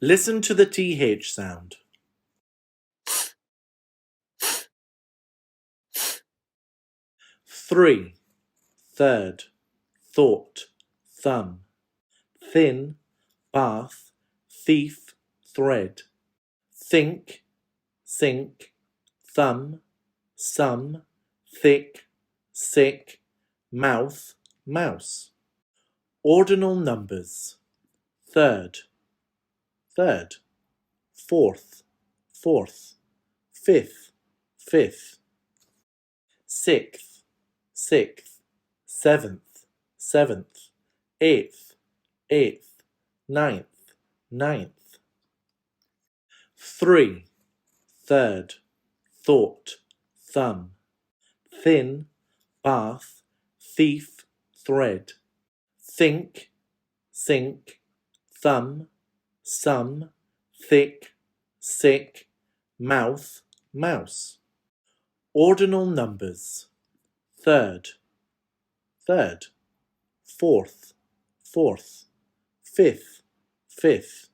Listen to the TH sound. Three, third, thought, thumb. Thin, bath, thief, thread. Think, sink, thumb, sum, thick, sick, mouth, mouse. Ordinal numbers. Third, third. Fourth, fourth. Fifth, fifth. Sixth, sixth. Seventh, seventh. Eighth, eighth. Ninth, ninth. Three, third, thought, thumb. Thin, bath, thief, thread. Think, sink, thumb, sum, thick, sick, mouth, mouse. Ordinal numbers. Third, third. Fourth, fourth. Fifth, fifth.